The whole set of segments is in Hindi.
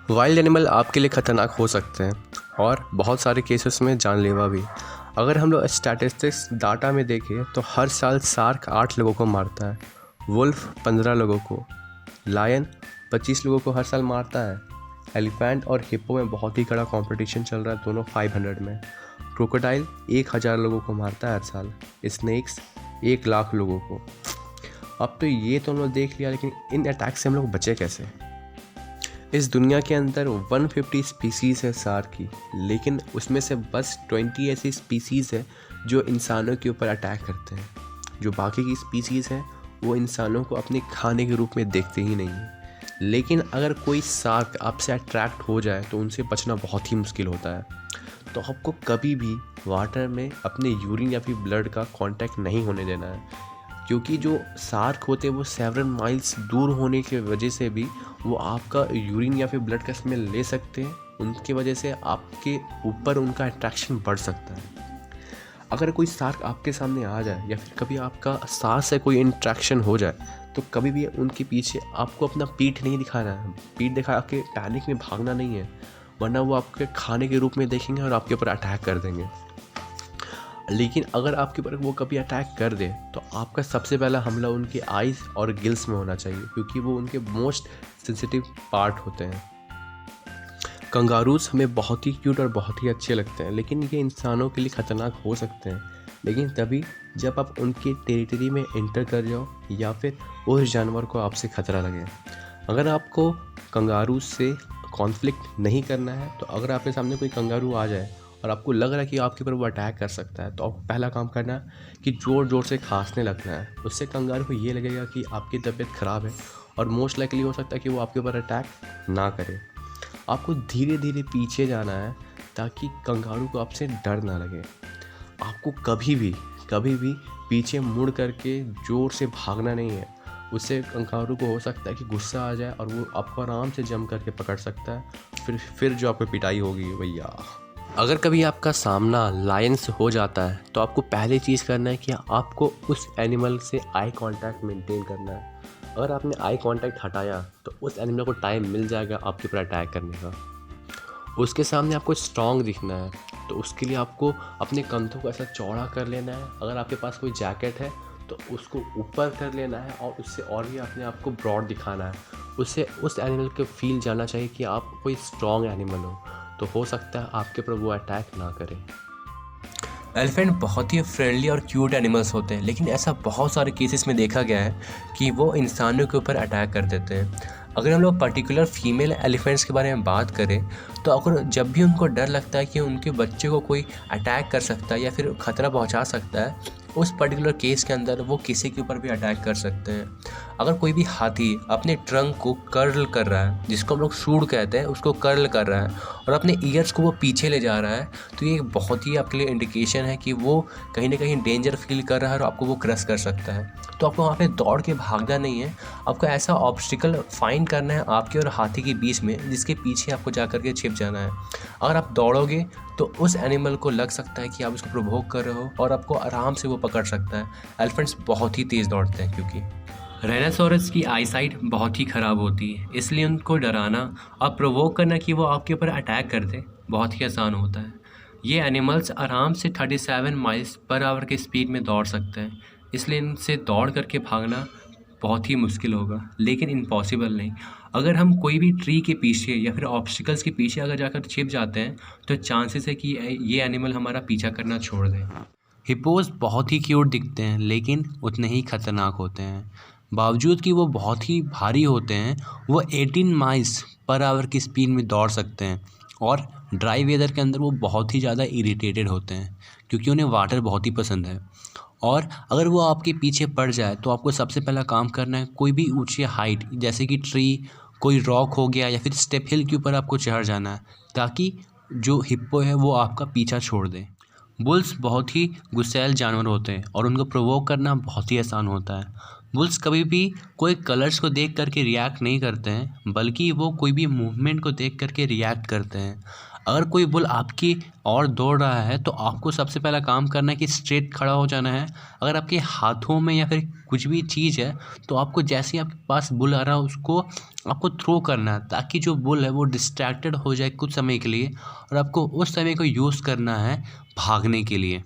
वाइल्ड एनिमल आपके लिए ख़तरनाक हो सकते हैं और बहुत सारे केसेस में जानलेवा भी। अगर हम लोग स्टैटिस्टिक्स डाटा में देखें तो हर साल शार्क 8 लोगों को मारता है, वुल्फ 15 लोगों को, लायन 25 लोगों को हर साल मारता है। एलिफेंट और हिप्पो में बहुत ही कड़ा कंपटीशन चल रहा है, दोनों 500 में। क्रोकोडाइल 1000 लोगों को मारता है हर साल। स्नेक्स 1 लाख लोगों को। अब तो ये तो हम लोग देख लिया, लेकिन इन अटैक से हम लोग बचे कैसे? इस दुनिया के अंदर 150 स्पीसीज़ है शार्क की, लेकिन उसमें से बस 20 ऐसी स्पीसीज़ है जो इंसानों के ऊपर अटैक करते हैं। जो बाकी की स्पीसीज़ हैं वो इंसानों को अपने खाने के रूप में देखते ही नहीं हैं। लेकिन अगर कोई शार्क आपसे अट्रैक्ट हो जाए तो उनसे बचना बहुत ही मुश्किल होता है। तो आपको कभी भी वाटर में अपने यूरिन या फिर ब्लड का कांटेक्ट नहीं होने देना है, क्योंकि जो शार्क होते हैं वो सेवरल माइल्स दूर होने की वजह से भी वो आपका यूरिन या फिर ब्लड का स्मेल ले सकते हैं। उनकी वजह से आपके ऊपर उनका अट्रैक्शन बढ़ सकता है। अगर कोई शार्क आपके सामने आ जाए या फिर कभी आपका सांस से कोई इंट्रैक्शन हो जाए तो कभी भी उनके पीछे आपको अपना पीठ नहीं दिखाना है। पीठ दिखा के पैनिक में भागना नहीं है, वरना वो आपके खाने के रूप में देखेंगे और आपके ऊपर अटैक कर देंगे। लेकिन अगर आपके ऊपर वो कभी अटैक कर दे तो आपका सबसे पहला हमला उनके आइज़ और गिल्स में होना चाहिए, क्योंकि वो उनके मोस्ट सेंसिटिव पार्ट होते हैं। कंगारूस हमें बहुत ही क्यूट और बहुत ही अच्छे लगते हैं, लेकिन ये इंसानों के लिए ख़तरनाक हो सकते हैं। लेकिन तभी जब आप उनके टेरिटरी में एंटर कर जाओ या फिर उस जानवर को आपसे खतरा लगे। अगर आपको कंगारूस से कॉन्फ्लिक्ट नहीं करना है, तो अगर आपके सामने कोई कंगारू आ जाए और आपको लग रहा है कि आपके ऊपर वो अटैक कर सकता है, तो आपको पहला काम करना है कि ज़ोर ज़ोर से खांसने लगना है। उससे कंगारू को ये लगेगा कि आपकी तबीयत ख़राब है और मोस्ट लाइकली हो सकता है कि वो आपके ऊपर अटैक ना करे। आपको धीरे धीरे पीछे जाना है ताकि कंगारू को आपसे डर ना लगे। आपको कभी भी पीछे मुड़ करके ज़ोर से भागना नहीं है। उससे कंगारू को हो सकता है कि गुस्सा आ जाए और वो आपको आराम से जम करके पकड़ सकता है। फिर जो आपको पिटाई होगी भैया। अगर कभी आपका सामना लायन से हो जाता है तो आपको पहली चीज़ करना है कि आपको उस एनिमल से आई कांटेक्ट मेंटेन करना है। अगर आपने आई कांटेक्ट हटाया तो उस एनिमल को टाइम मिल जाएगा आपके ऊपर अटैक करने का। उसके सामने आपको स्ट्रॉन्ग दिखना है, तो उसके लिए आपको अपने कंधों को ऐसा चौड़ा कर लेना है। अगर आपके पास कोई जैकेट है तो उसको ऊपर कर लेना है और उससे और भी अपने आप को ब्रॉड दिखाना है। उससे उस एनिमल को फील जाना चाहिए कि आप कोई स्ट्रॉन्ग एनिमल हो, तो हो सकता है आपके ऊपर वो अटैक ना करे। एलिफेंट बहुत ही फ्रेंडली और क्यूट एनिमल्स होते हैं, लेकिन ऐसा बहुत सारे केसेस में देखा गया है कि वो इंसानों के ऊपर अटैक कर देते हैं। अगर हम लोग पर्टिकुलर फीमेल एलिफेंट्स के बारे में बात करें तो अगर जब भी उनको डर लगता है कि उनके बच्चे को कोई अटैक कर सकता है या फिर खतरा पहुंचा सकता है, उस पर्टिकुलर केस के अंदर वो किसी के ऊपर भी अटैक कर सकते हैं। अगर कोई भी हाथी अपने ट्रंक को कर्ल कर रहा है, जिसको हम लोग सूंड कहते हैं, उसको कर्ल कर रहा है और अपने ईयर्स को वो पीछे ले जा रहा है, तो ये बहुत ही आपके लिए इंडिकेशन है कि वो कहीं ना कहीं डेंजर फील कर रहा है और आपको वो क्रश कर सकता है। तो आपको वहाँ पे दौड़ के भागना नहीं है, आपको ऐसा ऑब्स्टिकल फाइंड करना है आपके और हाथी के बीच में, जिसके पीछे आपको जा कर के छिप जाना है। अगर आप दौड़ोगे तो उस एनिमल को लग सकता है कि आप उसको प्रोवोक कर रहे हो और आपको आराम से वो पकड़ सकता है। एलिफेंट्स बहुत ही तेज़ दौड़ते हैं, क्योंकि राइनोसोरस की आईसाइट बहुत ही ख़राब होती है, इसलिए उनको डराना और प्रोवोक करना कि वो आपके ऊपर अटैक कर दे बहुत ही आसान होता है। ये एनिमल्स आराम से 37 माइल्स पर आवर के स्पीड में दौड़ सकते हैं, इसलिए इनसे दौड़ करके भागना बहुत ही मुश्किल होगा, लेकिन इम्पॉसिबल नहीं। अगर हम कोई भी ट्री के पीछे या फिर ऑब्स्टिकल्स के पीछे अगर जाकर छिप जाते हैं तो चांसेस है कि ये एनिमल हमारा पीछा करना छोड़ दें। हिप्पोज बहुत ही क्यूट दिखते हैं, लेकिन उतने ही खतरनाक होते हैं। बावजूद कि वो बहुत ही भारी होते हैं, वो 18 माइल्स पर आवर की स्पीड में दौड़ सकते हैं और ड्राई वेदर के अंदर वो बहुत ही ज़्यादा इरिटेटेड होते हैं, क्योंकि उन्हें वाटर बहुत ही पसंद है। और अगर वो आपके पीछे पड़ जाए तो आपको सबसे पहला काम करना है कोई भी ऊंची हाइट जैसे कि ट्री, कोई रॉक हो गया या फिर स्टेप हिल के ऊपर आपको चढ़ जाना है, ताकि जो हिप्पो है वो आपका पीछा छोड़ दे। बुल्स बहुत ही गुस्सैल जानवर होते हैं और उनको प्रोवोक करना बहुत ही आसान होता है। बुल्स कभी भी कोई कलर्स को देख करके रिएक्ट नहीं करते हैं, बल्कि वो कोई भी मूवमेंट को देख करके रिएक्ट करते हैं। अगर कोई बुल आपकी ओर दौड़ रहा है तो आपको सबसे पहला काम करना है कि स्ट्रेट खड़ा हो जाना है। अगर आपके हाथों में या फिर कुछ भी चीज़ है तो आपको जैसे ही आपके पास बुल आ रहा है उसको आपको थ्रो करना है, ताकि जो बुल है वो डिस्ट्रैक्टेड हो जाए कुछ समय के लिए, और आपको उस समय को यूज़ करना है भागने के लिए।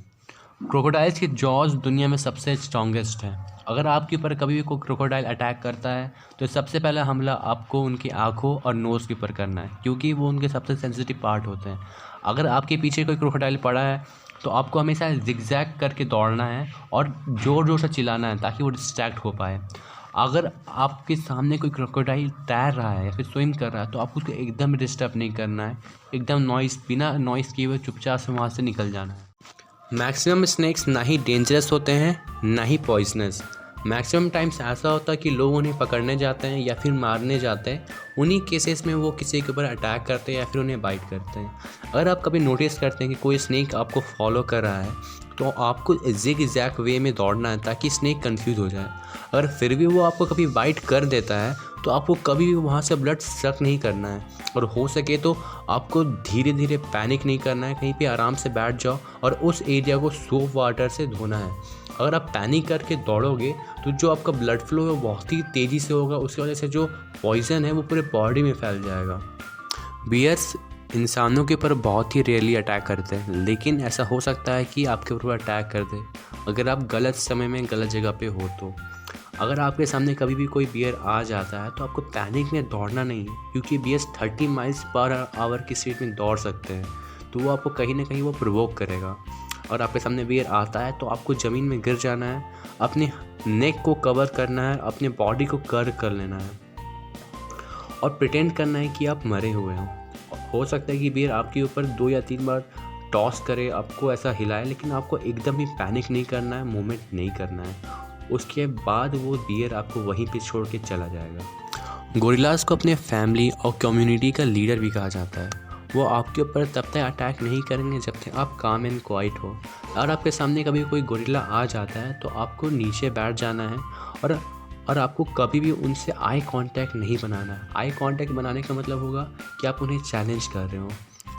क्रोकोडाइल्स की जॉज दुनिया में सबसे स्ट्रॉन्गेस्ट है। अगर आपके ऊपर कभी भी कोई क्रोकोडाइल अटैक करता है तो सबसे पहला हमला आपको उनकी आँखों और नोज़ के ऊपर करना है, क्योंकि वो उनके सबसे सेंसिटिव पार्ट होते हैं। अगर आपके पीछे कोई क्रोकोडाइल पड़ा है तो आपको हमेशा जिगजैग करके दौड़ना है और ज़ोर ज़ोर से चिल्लाना है ताकि वो डिस्ट्रैक्ट हो पाए। अगर आपके सामने कोई क्रोकोडाइल तैर रहा है या फिर स्विम कर रहा है तो आपको उसको एकदम डिस्टर्ब नहीं करना है, एकदम बिना नॉइज़ किए हुए चुपचाप से वहाँ से निकल जाना है। मैक्सिमम स्नैक्स ना ही डेंजरस होते हैं ना ही पॉइजनस। मैक्सिमम टाइम्स ऐसा होता है कि लोग उन्हें पकड़ने जाते हैं या फिर मारने जाते हैं, उन्हीं केसेस में वो किसी के ऊपर अटैक करते हैं या फिर उन्हें बाइट करते हैं। अगर आप कभी नोटिस करते हैं कि कोई स्नेक आपको फॉलो कर रहा है तो आपको ज़िग-ज़ैग वे में दौड़ना है ताकि स्नेक कंफ्यूज हो जाए। अगर फिर भी वो आपको कभी बाइट कर देता है तो आपको कभी भी वहाँ से ब्लड सक नहीं करना है, और हो सके तो आपको धीरे धीरे पैनिक नहीं करना है, कहीं पे आराम से बैठ जाओ और उस एरिया को सोप वाटर से धोना है। अगर आप पैनिक करके दौड़ोगे तो जो आपका ब्लड फ्लो है वो बहुत ही तेज़ी से होगा, उसकी वजह से जो पॉइज़न है वो पूरे बॉडी में फैल जाएगा। बियर्स इंसानों के ऊपर बहुत ही रेयरली अटैक करते हैं, लेकिन ऐसा हो सकता है कि आपके ऊपर अटैक कर दे अगर आप गलत समय में गलत जगह पे हो तो। अगर आपके सामने कभी भी कोई बियर आ जाता है तो आपको पैनिक में दौड़ना नहीं है, क्योंकि बियर्स 30 माइल्स पर आवर की स्पीड में दौड़ सकते हैं, तो वो आपको कहीं ना कहीं वो प्रोवोक करेगा। और आपके सामने बियर आता है तो आपको ज़मीन में गिर जाना है, अपने नेक को कवर करना है, अपने बॉडी को कर्व कर लेना है और प्रिटेंड करना है कि आप मरे हुए हो सकता है कि बियर आपके ऊपर 2 या 3 बार टॉस करे, आपको ऐसा हिलाए, लेकिन आपको एकदम ही पैनिक नहीं करना है, मूवमेंट नहीं करना है। उसके बाद वो बियर आपको वहीं पे छोड़ के चला जाएगा। गोरिल्लास को अपने फैमिली और कम्युनिटी का लीडर भी कहा जाता है। वो आपके ऊपर तब तक अटैक नहीं करेंगे जब तक आप काम एंड क्वाइट हो। अगर आपके सामने कभी कोई गोरिल्ला आ जाता है तो आपको नीचे बैठ जाना है और आपको कभी भी उनसे आई कांटेक्ट नहीं बनाना है। आई कांटेक्ट बनाने का मतलब होगा कि आप उन्हें चैलेंज कर रहे हो,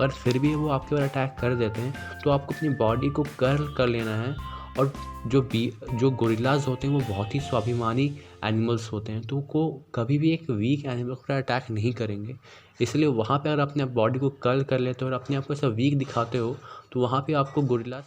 और फिर भी वो आपके ऊपर अटैक कर देते हैं तो आपको अपनी बॉडी को कर्ल कर लेना है। और जो गोरिल्लाज होते हैं वो बहुत ही स्वाभिमानी एनिमल्स होते हैं, तो वो कभी भी एक वीक एनिमल पर अटैक नहीं करेंगे। इसलिए वहाँ पे अगर अपने बॉडी को कर्ल कर लेते हो और अपने आप को ऐसा वीक दिखाते हो तो वहाँ पे आपको गोरिल्लाज